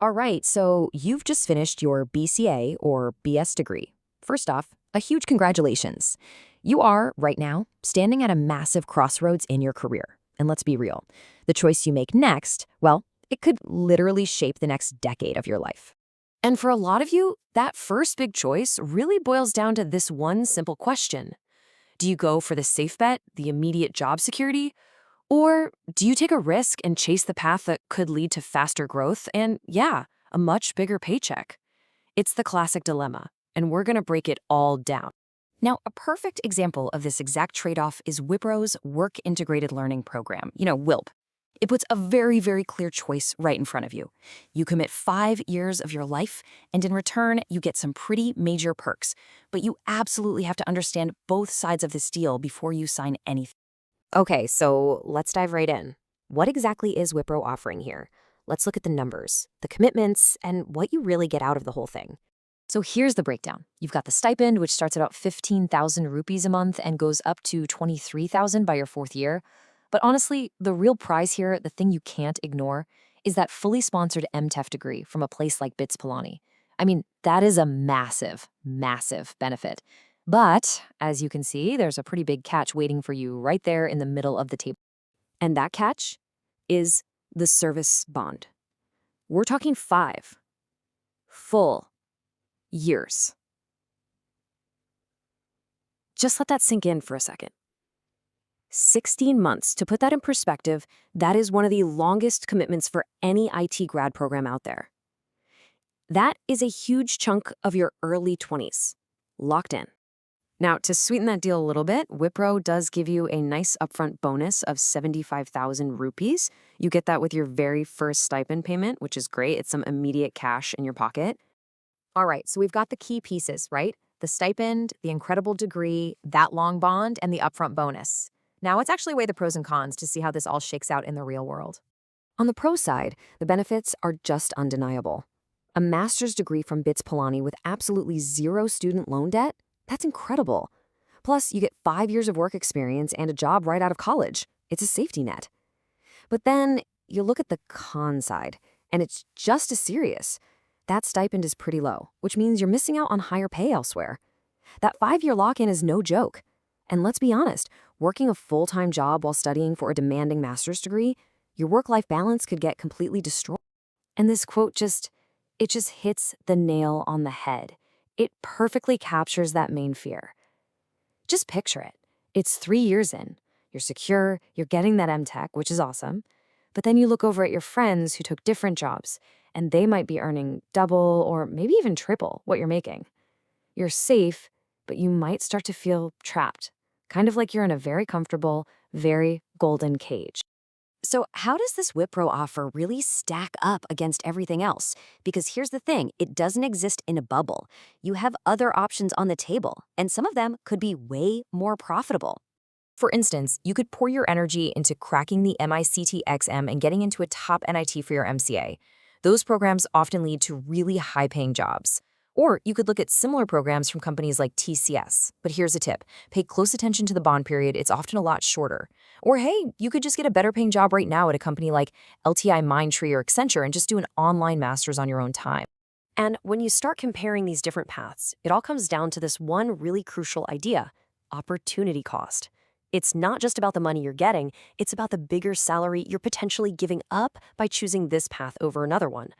All right, so you've just finished your BCA or BS degree. First off, a huge congratulations. You are, right now, standing at a massive crossroads in your career. And let's be real, the choice you make next, well, it could literally shape the next decade of your life. And for a lot of you, that first big choice really boils down to this one simple question. Do you go for the safe bet, the immediate job security? Or do you take a risk and chase the path that could lead to faster growth and, yeah, a much bigger paycheck? It's the classic dilemma, and we're going to break it all down. Now, a perfect example of this exact trade-off is Wipro's Work Integrated Learning Program, WILP. It puts a very, very clear choice right in front of you. You commit 5 years of your life, and in return, you get some pretty major perks. But you absolutely have to understand both sides of this deal before you sign anything. Okay, so let's dive right in. What exactly is Wipro offering here? Let's look at the numbers, the commitments, and what you really get out of the whole thing. So here's the breakdown. You've got the stipend, which starts at about 15,000 rupees a month and goes up to 23,000 by your 4th year. But honestly, the real prize here, the thing you can't ignore, is that fully sponsored M.Tech degree from a place like BITS Pilani. I mean, that is a massive, massive benefit. But, as you can see, there's a pretty big catch waiting for you right there in the middle of the table. And that catch is the service bond. We're talking 5 full years. Just let that sink in for a second. 16 months. To put that in perspective, that is one of the longest commitments for any IT grad program out there. That is a huge chunk of your early 20s, locked in. Now, to sweeten that deal a little bit, Wipro does give you a nice upfront bonus of 75,000 rupees. You get that with your very first stipend payment, which is great. It's some immediate cash in your pocket. All right, so we've got the key pieces, right? The stipend, the incredible degree, that long bond, and the upfront bonus. Now, let's actually weigh the pros and cons to see how this all shakes out in the real world. On the pro side, the benefits are just undeniable. A master's degree from BITS Pilani with absolutely zero student loan debt? That's incredible. Plus, you get 5 years of work experience and a job right out of college. It's a safety net. But then you look at the con side, and it's just as serious. That stipend is pretty low, which means you're missing out on higher pay elsewhere. That 5-year lock-in is no joke. And let's be honest, working a full-time job while studying for a demanding master's degree, your work-life balance could get completely destroyed. And this quote it just hits the nail on the head. It perfectly captures that main fear. Just picture it. It's 3 years in. You're secure, you're getting that M.Tech, which is awesome. But then you look over at your friends who took different jobs, and they might be earning double or maybe even triple what you're making. You're safe, but you might start to feel trapped, kind of like you're in a very comfortable, very golden cage. So how does this Wipro offer really stack up against everything else? Because here's the thing, it doesn't exist in a bubble. You have other options on the table, and some of them could be way more profitable. For instance, you could pour your energy into cracking the NICET exam and getting into a top NIT for your MCA. Those programs often lead to really high-paying jobs. Or you could look at similar programs from companies like TCS. But here's a tip. Pay close attention to the bond period. It's often a lot shorter. Or hey, you could just get a better paying job right now at a company like LTI Mindtree or Accenture and just do an online master's on your own time. And when you start comparing these different paths, it all comes down to this one really crucial idea: opportunity cost. It's not just about the money you're getting, it's about the bigger salary you're potentially giving up by choosing this path over another one.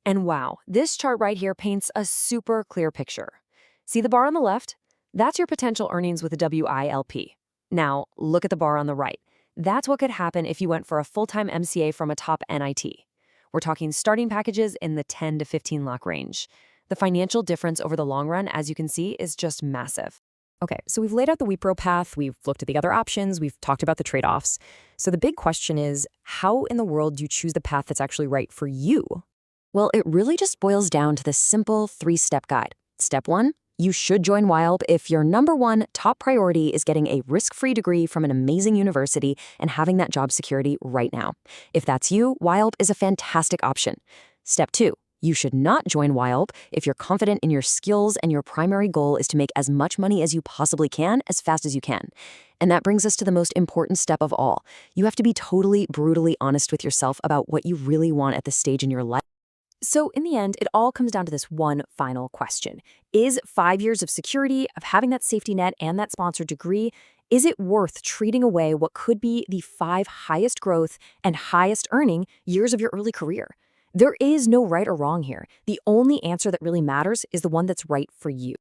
And wow, this chart right here paints a super clear picture. See the bar on the left? That's your potential earnings with a WILP. Now, look at the bar on the right. That's what could happen if you went for a full-time MCA from a top NIT. We're talking starting packages in the 10 to 15 lakh range. The financial difference over the long run, as you can see, is just massive. Okay, so we've laid out the Wipro path, we've looked at the other options, we've talked about the trade-offs. So the big question is, how in the world do you choose the path that's actually right for you? Well, it really just boils down to this simple 3-step guide. Step 1, you should join WILP if your number 1 top priority is getting a risk-free degree from an amazing university and having that job security right now. If that's you, WILP is a fantastic option. Step 2, you should not join WILP if you're confident in your skills and your primary goal is to make as much money as you possibly can as fast as you can. And that brings us to the most important step of all. You have to be totally, brutally honest with yourself about what you really want at this stage in your life. So, in the end, it all comes down to this one final question. Is 5 years of security, of having that safety net and that sponsored degree, is it worth trading away what could be the 5 highest growth and highest earning years of your early career? There is no right or wrong here. The only answer that really matters is the one that's right for you.